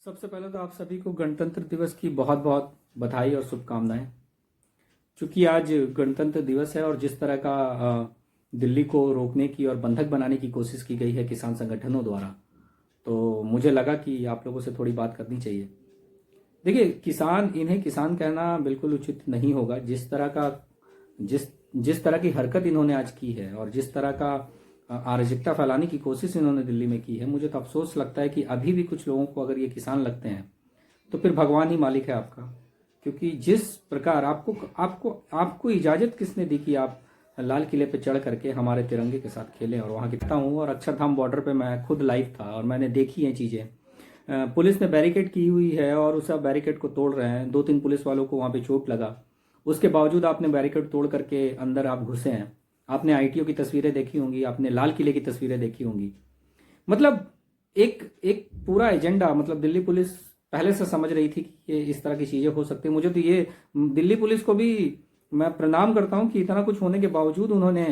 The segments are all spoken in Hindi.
सबसे पहले तो आप सभी को गणतंत्र दिवस की बहुत बहुत बधाई और शुभकामनाएं। चूंकि आज गणतंत्र दिवस है और जिस तरह का दिल्ली को रोकने की और बंधक बनाने की कोशिश की गई है किसान संगठनों द्वारा, तो मुझे लगा कि आप लोगों से थोड़ी बात करनी चाहिए। देखिए, इन्हें किसान कहना बिल्कुल उचित नहीं होगा। जिस जिस तरह की हरकत इन्होंने आज की है और जिस तरह का अराजकता फैलाने की कोशिश इन्होंने दिल्ली में की है, मुझे तो अफसोस लगता है कि अभी भी कुछ लोगों को अगर ये किसान लगते हैं तो फिर भगवान ही मालिक है आपका। क्योंकि जिस प्रकार आपको आपको आपको इजाजत किसने दी कि आप लाल किले पे चढ़ करके हमारे तिरंगे के साथ खेलें। और वहां गिरता हूँ और अक्षरधाम बॉर्डर पे मैं खुद लाइव था और मैंने देखी हैं चीजें। पुलिस ने बैरिकेड की हुई है और उस बैरिकेड को तोड़ रहे हैं। 2-3 पुलिस वालों को वहां पे चोट लगा, उसके बावजूद आपने बैरिकेड तोड़ करके अंदर आप घुसे हैं। आपने आईटीओ की तस्वीरें देखी होंगी, आपने लाल किले की तस्वीरें देखी होंगी। मतलब एक एक पूरा एजेंडा, मतलब दिल्ली पुलिस पहले से समझ रही थी कि ये इस तरह की चीजें हो सकती है। मुझे तो ये दिल्ली पुलिस को भी मैं प्रणाम करता हूं कि इतना कुछ होने के बावजूद उन्होंने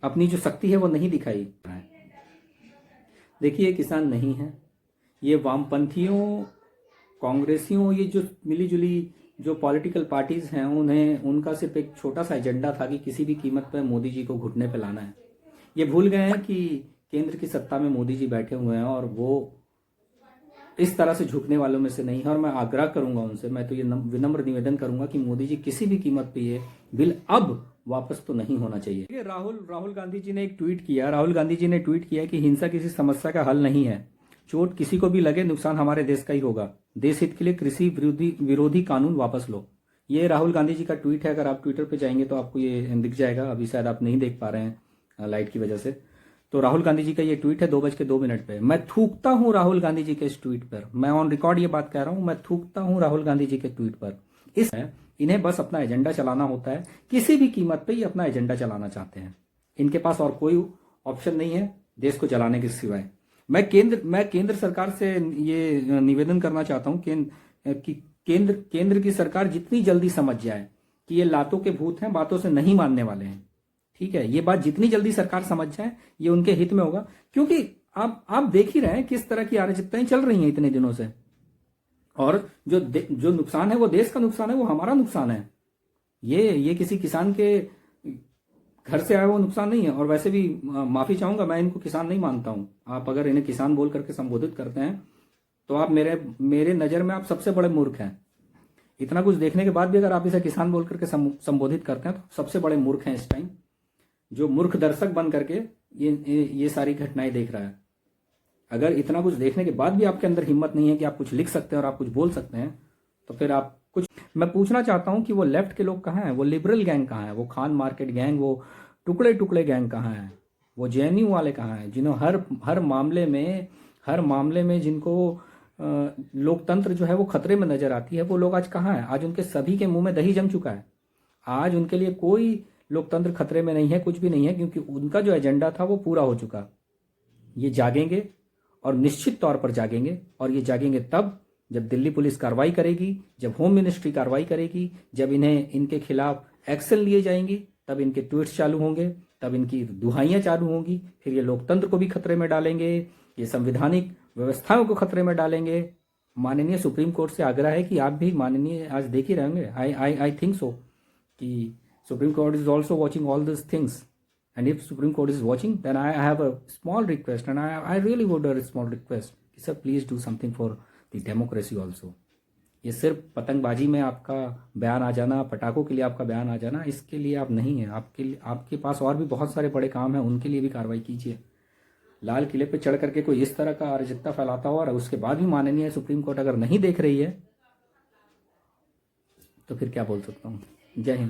अपनी जो शक्ति है वो नहीं दिखाई। देखिए, ये किसान नहीं है, ये वामपंथियों, कांग्रेसियों, ये जो मिली जुली जो पॉलिटिकल पार्टीज हैं उनका सिर्फ एक छोटा सा एजेंडा था कि किसी भी कीमत पर मोदी जी को घुटने पे लाना है। ये भूल गए हैं कि केंद्र की सत्ता में मोदी जी बैठे हुए हैं और वो इस तरह से झुकने वालों में से नहीं है। और मैं आग्रह करूंगा उनसे, मैं तो ये विनम्र निवेदन करूंगा कि मोदी जी किसी भी कीमत पे ये बिल अब वापस तो नहीं होना चाहिए। राहुल गांधी जी ने एक ट्वीट किया। राहुल गांधी जी ने ट्वीट किया कि हिंसा किसी समस्या का हल नहीं है, चोट किसी को भी लगे नुकसान हमारे देश का ही होगा, देश हित के लिए कृषि विरोधी कानून वापस लो। ये राहुल गांधी जी का ट्वीट है। अगर आप ट्विटर पे जाएंगे तो आपको ये दिख जाएगा। अभी शायद आप नहीं देख पा रहे हैं लाइट की वजह से। तो राहुल गांधी जी का ये ट्वीट है 2:02 पे। मैं थूकता हूं राहुल गांधी जी के इस ट्वीट पर। मैं ऑन रिकॉर्ड ये बात कह रहा हूं, मैं थूकता हूं राहुल गांधी जी के ट्वीट पर। इन्हें बस अपना एजेंडा चलाना होता है, किसी भी कीमत पे ये अपना एजेंडा चलाना चाहते हैं। इनके पास और कोई ऑप्शन नहीं है देश को चलाने के सिवाय। मैं केंद्र सरकार से ये निवेदन करना चाहता हूं कि केंद्र की सरकार जितनी जल्दी समझ जाए कि ये लातों के भूत हैं, बातों से नहीं मानने वाले हैं। ठीक है, ये बात जितनी जल्दी सरकार समझ जाए ये उनके हित में होगा। क्योंकि आप देख ही रहे हैं किस तरह की अराजकताएं चल रही हैं इतने दिनों से। और जो नुकसान है वो देश का नुकसान है, वो हमारा नुकसान है। ये किसी किसान के घर से आया वो नुकसान नहीं है। और वैसे भी माफी चाहूंगा, मैं इनको किसान नहीं मानता हूं। आप अगर इन्हें किसान बोल करके संबोधित करते हैं तो आप मेरे नजर में आप सबसे बड़े मूर्ख हैं। इतना कुछ देखने के बाद भी अगर आप इसे किसान बोल करके संबोधित करते हैं तो सबसे बड़े मूर्ख हैं इस टाइम, जो मूर्ख दर्शक बन करके ये सारी घटनाएं देख रहा है। अगर इतना कुछ देखने के बाद भी आपके अंदर हिम्मत नहीं है कि आप कुछ लिख सकते हैं और आप कुछ बोल सकते हैं, तो फिर आप कुछ। मैं पूछना चाहता हूं कि वो लेफ्ट के लोग कहाँ हैं, वो लिबरल गैंग कहाँ है, वो खान मार्केट गैंग, वो टुकड़े टुकड़े गैंग कहाँ है, वो जेएनयू वाले कहाँ हैं, जिन्होंने हर मामले में जिनको लोकतंत्र जो है वो खतरे में नजर आती है, वो लोग आज कहाँ हैं? आज उनके सभी के मुंह में दही जम चुका है। आज उनके लिए कोई लोकतंत्र खतरे में नहीं है, कुछ भी नहीं है, क्योंकि उनका जो एजेंडा था वो पूरा हो चुका। ये जागेंगे और निश्चित तौर पर जागेंगे। और ये जागेंगे तब जब दिल्ली पुलिस कार्रवाई करेगी, जब होम मिनिस्ट्री कार्रवाई करेगी, जब इनके खिलाफ एक्शन लिए जाएंगी, तब इनके ट्वीट्स चालू होंगे, तब इनकी दुहाइयां चालू होंगी। फिर ये लोकतंत्र को भी खतरे में डालेंगे, ये संवैधानिक व्यवस्थाओं को खतरे में डालेंगे। माननीय सुप्रीम कोर्ट से आग्रह है कि आप भी माननीय आज देख ही रहेंगे, आई थिंक सो, कि Supreme Court is also watching all these things, and if Supreme Court is watching, then I have a small request, and I really would a small request, sir, please do something for the democracy also. ये सिर्फ पतंगबाजी में आपका बयान आ जाना, पटाखों के लिए आपका बयान आ जाना, इसके लिए आप नहीं है। आपके पास और भी बहुत सारे बड़े काम हैं, उनके लिए भी कार्रवाई कीजिए। लाल किले पे चढ़ करके कोई इस तरह का अराजकता फैलाता हो और उसके बाद भी माननीय सुप्रीम कोर्ट अगर नहीं देख रही है तो फिर क्या बोल सकता हूँ। जय हिंद।